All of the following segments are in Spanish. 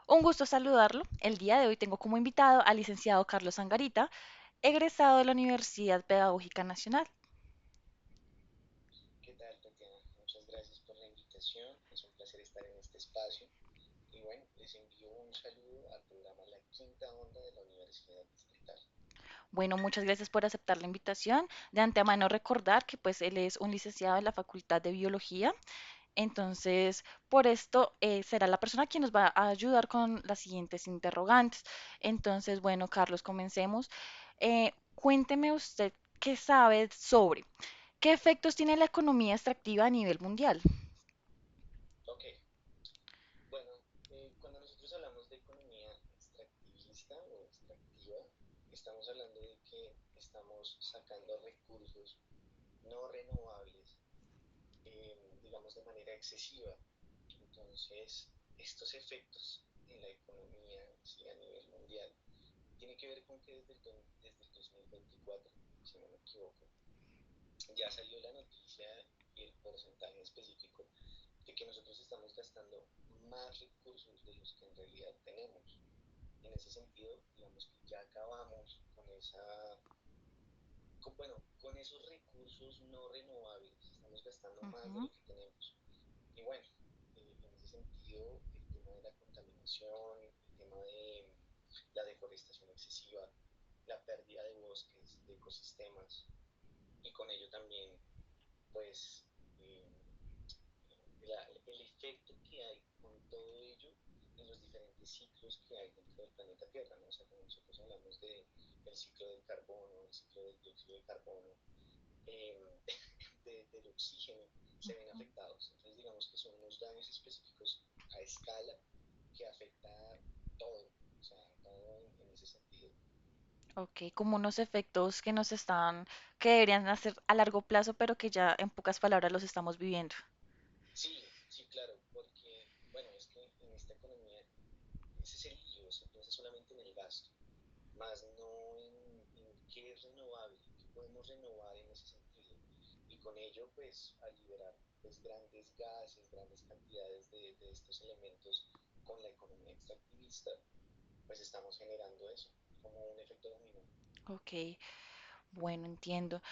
Un gusto saludarlo. El día de hoy tengo como invitado al licenciado Carlos Angarita, egresado de la Universidad Pedagógica Nacional. ¿Qué tal, Tatiana? Muchas gracias por la invitación. Es un placer estar en este espacio. Y bueno, les envío un saludo al programa La Quinta Onda de la Universidad Distrital. Bueno, muchas gracias por aceptar la invitación. De antemano recordar que pues él es un licenciado en la Facultad de Biología. Entonces, por esto será la persona quien nos va a ayudar con las siguientes interrogantes. Entonces, bueno, Carlos, comencemos. Cuénteme usted qué sabe sobre qué efectos tiene la economía extractiva a nivel mundial. Ok, bueno, cuando nosotros hablamos de economía extractivista o extractiva, estamos hablando de que estamos sacando recursos no renovables, digamos, de manera excesiva. Entonces, estos efectos en la economía, sí, a nivel mundial, tiene que ver con que desde el 2024, si no me equivoco, ya salió la noticia y el porcentaje específico de que nosotros estamos gastando más recursos de los que en realidad tenemos. En ese sentido, digamos que ya acabamos con con esos recursos no renovables. Estamos gastando más de Ujú. lo que tenemos. Y bueno, en ese sentido, el tema de la contaminación, el tema de la deforestación excesiva, la pérdida de bosques, de ecosistemas, y con ello también, pues, eh, el efecto que hay con todo ello en los diferentes ciclos que hay dentro del planeta Tierra, ¿no? O sea, cuando nosotros hablamos del ciclo del carbono, el ciclo del dióxido de carbono, eh, del oxígeno, se ven afectados. Entonces, digamos que son unos daños específicos a escala que afecta todo, o sea, todo en ese sentido. Ok, como unos efectos que nos están, que deberían hacer a largo plazo, pero que ya en pocas palabras los estamos viviendo. Sí, sí, claro, porque, bueno, es que en esta economía ese es el lío, se piensa solamente en el gasto, más no en qué es renovable, qué podemos renovar en ese sentido. Y con ello, pues, al liberar pues, grandes gases, grandes cantidades de estos elementos con la economía extractivista, pues estamos generando eso, como un efecto dominó. Ok, bueno, entiendo.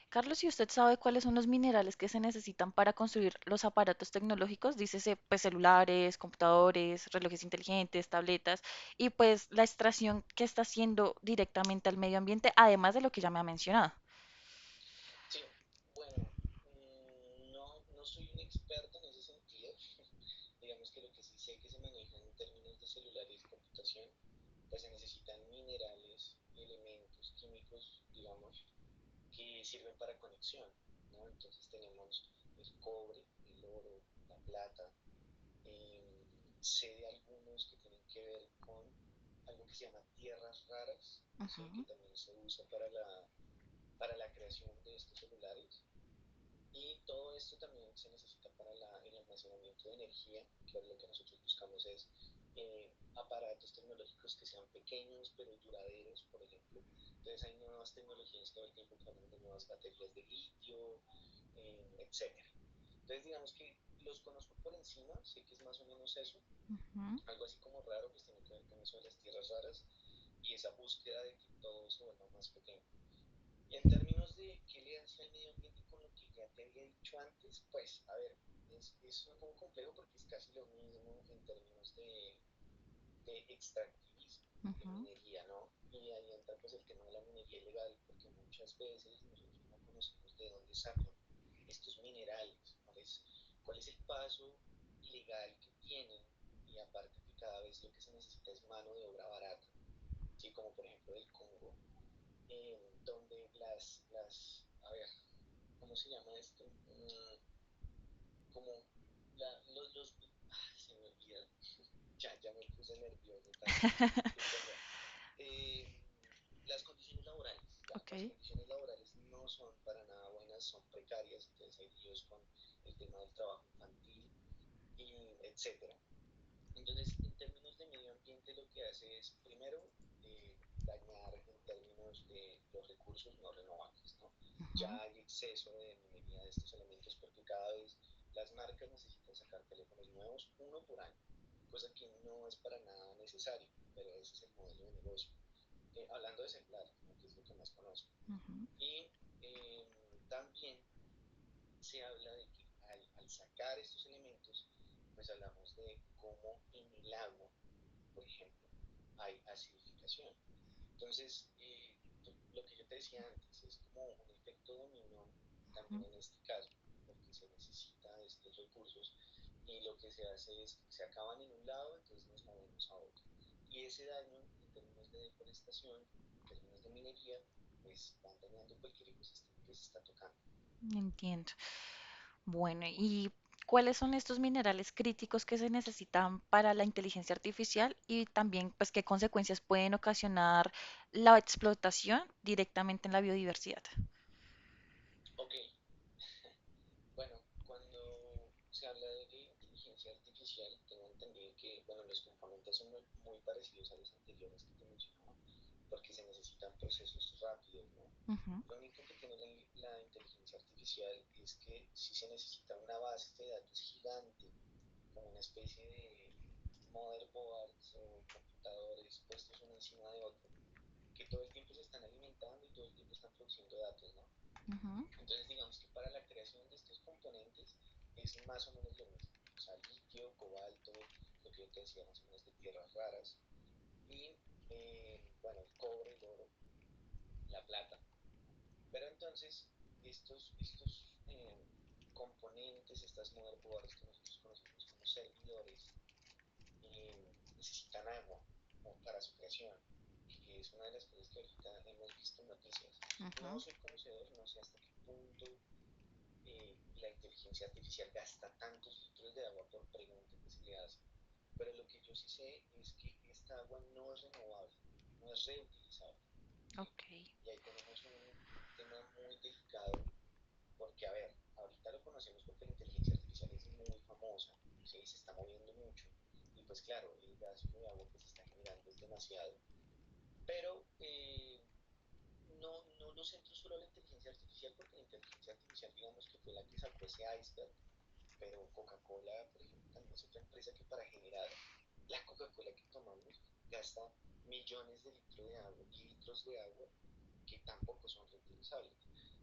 Carlos, ¿y usted sabe cuáles son los minerales que se necesitan para construir los aparatos tecnológicos? Dícese, pues, celulares, computadores, relojes inteligentes, tabletas, y pues la extracción que está haciendo directamente al medio ambiente, además de lo que ya me ha mencionado. Sí, bueno, no soy un experto en ese sentido. Digamos que lo que sí sé que se maneja en términos de celulares y computación, pues se necesitan minerales, elementos químicos, digamos, que sirven para conexión, ¿no? Entonces tenemos el cobre, el oro, la plata. Sé de algunos que tienen que ver con algo que se llama tierras raras, ¿sí? Que Ujú. también se usa para la creación de estos celulares. Y todo esto también se necesita para el almacenamiento de energía, que lo que nosotros buscamos es aparatos tecnológicos que sean pequeños pero duraderos, por ejemplo. Entonces hay nuevas tecnologías todo el tiempo que hablan de nuevas baterías de litio, etcétera. Entonces digamos que los conozco por encima, sé que es más o menos eso, Ujú. algo así como raro, pues tiene que ver con eso de las tierras raras y esa búsqueda de que todo se vuelva más pequeño. Y en términos de qué le hace al medio ambiente con lo que ya te había dicho antes, pues, a ver, es un poco complejo porque es casi lo mismo en términos de extractivismo, de Ujú. minería, ¿no? Y ahí entra pues el tema de la minería ilegal, porque muchas veces nosotros no conocemos de dónde sacan estos minerales, cuál es el paso legal que tienen, y aparte que cada vez lo que se necesita es mano de obra barata, ¿sí? Como por ejemplo del Congo, donde a ver, ¿cómo se llama esto? Como se me olvida, ya me puse nervioso también, qué cosa. Eh, las condiciones laborales, ya, Ok. las condiciones laborales no son para nada buenas, son precarias, entonces hay líos con el tema del trabajo infantil, y etcétera. Entonces, en términos de medio ambiente, lo que hace es, primero, dañar en términos de los recursos no renovables, ¿no? Ya Ujú. hay exceso de minería de estos elementos porque cada vez las marcas necesitan sacar teléfonos nuevos, uno por año. cosa que no es para nada necesario, pero ese es el modelo de negocio. Hablando de celular, ¿no? Que es lo que más conozco. Ujú, Y también se habla de que al sacar estos elementos, pues hablamos de cómo en el agua, por ejemplo, hay acidificación. Entonces, lo que yo te decía antes es como un efecto dominó ujú. también en este caso, porque se necesita estos recursos y lo que se hace es que se acaban en un lado, entonces nos movemos a otro. Y ese daño en términos de deforestación, en términos de minería, pues van dañando cualquier ecosistema que se está tocando. Entiendo. Bueno, ¿y cuáles son estos minerales críticos que se necesitan para la inteligencia artificial y también pues qué consecuencias pueden ocasionar la explotación directamente en la biodiversidad? Ok, bueno, cuando se habla de inteligencia artificial, tengo entendido que, bueno, los componentes son muy parecidos a los anteriores que te mencionaba, porque se necesitan procesos rápidos, ¿no? Ujú, Lo único que tiene la inteligencia artificial es que si se necesita una base de datos gigante, como una especie de motherboards o computadores puestos uno encima de otro, que todo el tiempo se están alimentando y todo el tiempo están produciendo datos, ¿no? ujú. Entonces, digamos que para la creación de estos componentes es más o menos lo mismo. O sea, litio, cobalto, lo que yo te decía más o menos de tierras raras, y bueno, el cobre, el oro, la plata. Pero entonces, estos componentes, estas motherboards que nosotros conocemos como servidores, necesitan agua para su creación, que es una de las cosas que ahorita hemos visto en noticias. No Ujú, soy conocedor, no sé hasta qué punto la inteligencia artificial gasta tantos litros de agua por pregunta que se le hace. Pero lo que yo sí sé es que esta agua no es renovable, no es reutilizable. ¿Sí? ok. Y ahí tenemos un tema muy delicado porque, a ver, ahorita lo conocemos porque la inteligencia artificial es muy famosa, ¿sí? Se está moviendo mucho. Y pues claro, el gasto de agua que se está generando es demasiado. Pero no lo centro solo a la inteligencia artificial porque la inteligencia artificial digamos que fue la que sacó ese iceberg, pero Coca-Cola, por ejemplo, también es otra empresa que para generar la Coca-Cola que tomamos gasta millones de litros de agua que tampoco son reutilizables.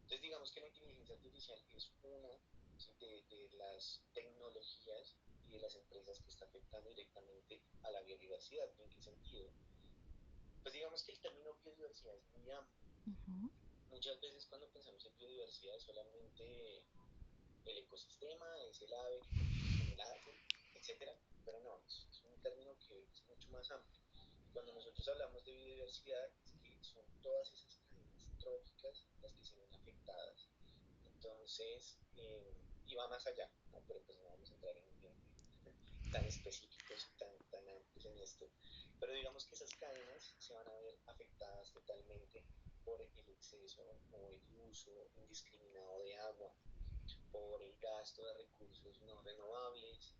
Entonces digamos que la inteligencia artificial es una, ¿sí? de las tecnologías y de las empresas que está afectando directamente a la biodiversidad. ¿En qué sentido? Pues digamos que el término biodiversidad es muy amplio. Ujú, Muchas veces cuando pensamos en biodiversidad solamente el ecosistema, es el ave que compite con el árbol, etcétera, pero no, es un término que es mucho más amplio. Y cuando nosotros hablamos de biodiversidad, es que son todas esas cadenas tróficas las que se ven afectadas. Entonces, y va más allá, ¿no? Pero pues no vamos a entrar tan específicos y tan amplios en esto. Pero digamos que esas cadenas se van a ver afectadas totalmente por el exceso o el uso indiscriminado de agua, por el gasto de recursos no renovables,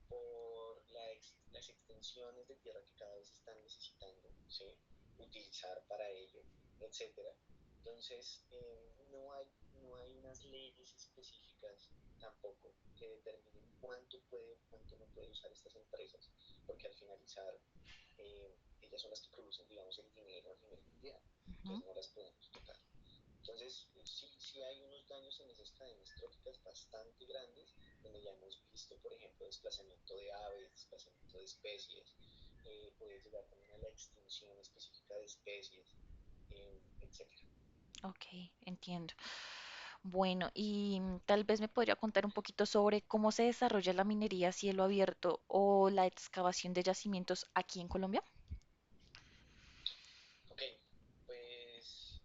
por las extensiones de tierra que cada vez están necesitando, ¿sí? Utilizar para ello, etcétera. Entonces, no hay unas leyes específicas tampoco que determinen cuánto puede o cuánto no puede usar estas empresas, porque al finalizar, ellas son las que producen, digamos, el dinero a nivel mundial, ujú. entonces no las podemos tocar. Entonces, sí hay unos daños en esas cadenas tróficas bastante grandes, donde ya hemos visto, por ejemplo, desplazamiento de aves, desplazamiento de especies, puede llegar también a la extinción específica de especies, etc. Ok, entiendo. Bueno, y tal vez me podría contar un poquito sobre cómo se desarrolla la minería a cielo abierto o la excavación de yacimientos aquí en Colombia. Ok, pues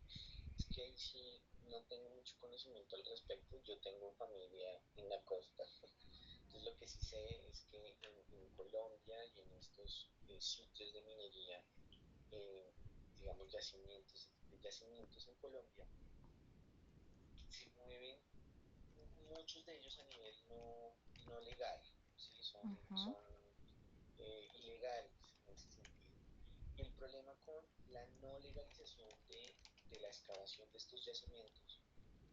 es que ahí sí no tengo mucho conocimiento al respecto. Yo tengo familia en la costa. Entonces lo que sí sé es que en Colombia y en estos sitios de minería, eh, digamos yacimientos en Colombia, se mueven muchos de ellos a nivel no legal, ¿sí? Ujú, son ilegales en ese sentido. Y el problema con la no legalización de la excavación de estos yacimientos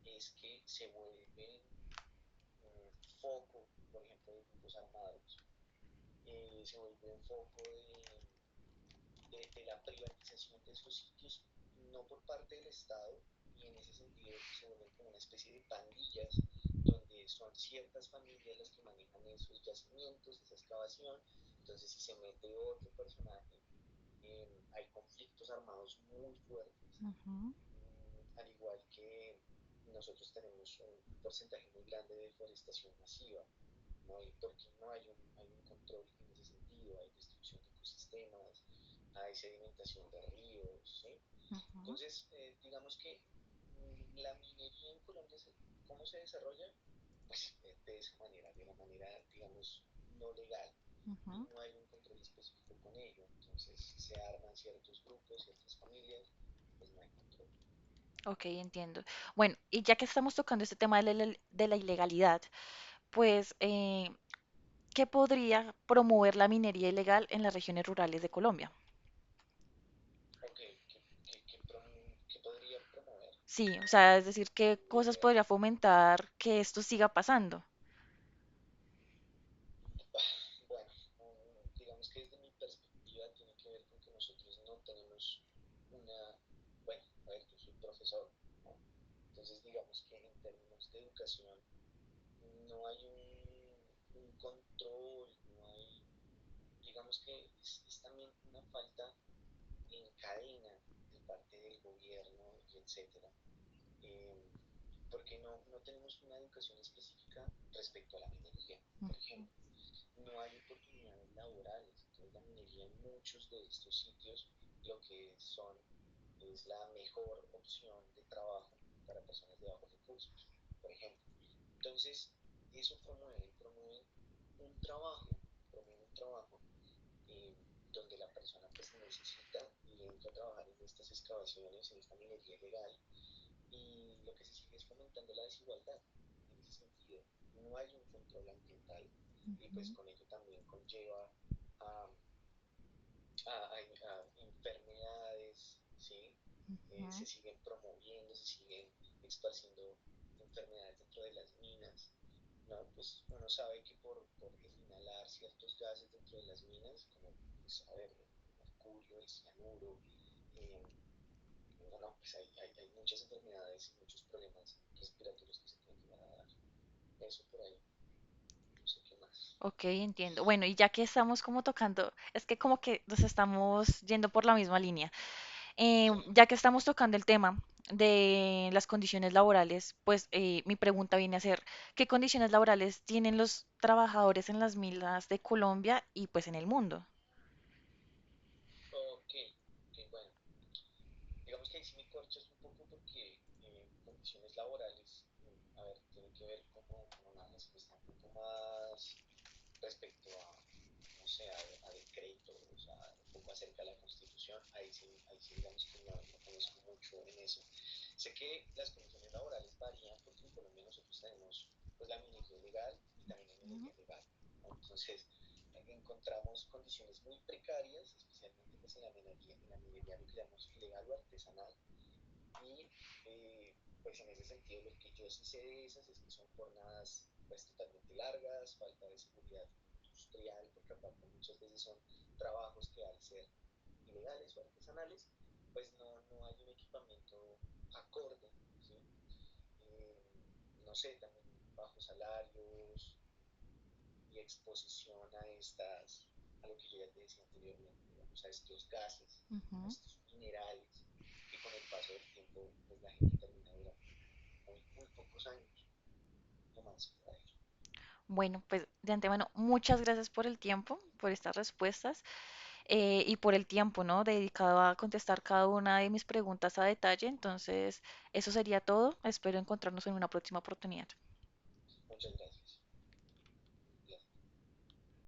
es que se vuelven foco, por ejemplo, de grupos armados. se vuelve un foco de la privatización de esos sitios, no por parte del Estado, y en ese sentido se vuelven como una especie de pandillas, donde son ciertas familias las que manejan esos yacimientos, esa excavación. Entonces, si se mete otro personaje, hay conflictos armados muy fuertes, Ujú, al igual que nosotros tenemos un porcentaje muy grande de deforestación masiva, ¿no? Porque no hay un control en ese sentido, hay destrucción de ecosistemas, hay sedimentación de ríos, ¿sí? ujú, Entonces, digamos que la minería en Colombia, ¿cómo se desarrolla? Pues de esa manera, de la manera, digamos, no legal, y ujú. no hay un control específico con ello. Entonces, se arman ciertos grupos, ciertas familias, pues no hay control. Ok, entiendo. Bueno, y ya que estamos tocando este tema de la ilegalidad, pues, ¿qué podría promover la minería ilegal en las regiones rurales de Colombia? Ok, ¿qué podría promover? Sí, o sea, es decir, ¿qué cosas Eh, podría fomentar que esto siga pasando? bueno, digamos que desde mi perspectiva tiene que ver con que nosotros no tenemos una, bueno, a ver, yo soy profesor, ¿no? Entonces digamos que en términos de educación no hay un control, no hay, digamos que es también una falta en cadena de parte del gobierno y etcétera, eh, porque no tenemos una educación específica respecto a la minería, por ejemplo. No hay oportunidades laborales. Entonces la minería en muchos de estos sitios lo que son es la mejor opción de trabajo para personas de bajos recursos, por ejemplo. Entonces, eso promueve un trabajo eh, donde la persona pues necesita y entra a trabajar en estas excavaciones, en esta minería ilegal, y lo que se sigue es fomentando la desigualdad en ese sentido. No hay un control ambiental y pues Ujú, con ello también conlleva a, a enfermedades, ¿sí? ujú. Se siguen promoviendo, se siguen esparciendo enfermedades dentro de las minas, ¿no? Pues uno sabe que por inhalar ciertos gases dentro de las minas, como, pues, a ver, el mercurio, el cianuro, eh, no, pues hay muchas enfermedades y muchos problemas respiratorios que se pueden llegar a dar. Eso por ahí, no sé qué más. Ok, entiendo. Bueno, y ya que estamos como tocando, es que como que nos estamos yendo por la misma línea. Sí, Ya que estamos tocando el tema de las condiciones laborales, pues mi pregunta viene a ser, ¿qué condiciones laborales tienen los trabajadores en las minas de Colombia y pues en el mundo? ok, ok, bueno. Digamos que ahí sí me corchas un poco porque condiciones laborales, a ver, tiene que ver como una respuesta un poco más respecto a, no sé, a decreto, o sea, un poco acerca de la Constitución, ahí sí digamos que no conozco mucho en eso. Sé que las condiciones laborales varían porque en Colombia nosotros tenemos pues la minería ilegal y también la Ujú, minería legal, ¿no? Entonces encontramos condiciones muy precarias, especialmente pues en la minería lo que llamamos ilegal o artesanal, y pues en ese sentido lo que yo sí sé de esas es que son jornadas pues totalmente largas, falta de seguridad industrial, porque aparte muchas veces son trabajos que al ser ilegales o artesanales, pues no hay un equipamiento acorde, ¿sí? Eh, no sé, también bajos salarios y exposición a estas, a lo que yo ya te decía anteriormente, digamos, a estos gases, a ujú. estos minerales, que con el paso del tiempo, pues la gente termina durando muy pocos años, no más por ahí. Bueno, pues de antemano, muchas gracias por el tiempo, por estas respuestas y por el tiempo, ¿no? Dedicado a contestar cada una de mis preguntas a detalle. Entonces, eso sería todo. Espero encontrarnos en una próxima oportunidad.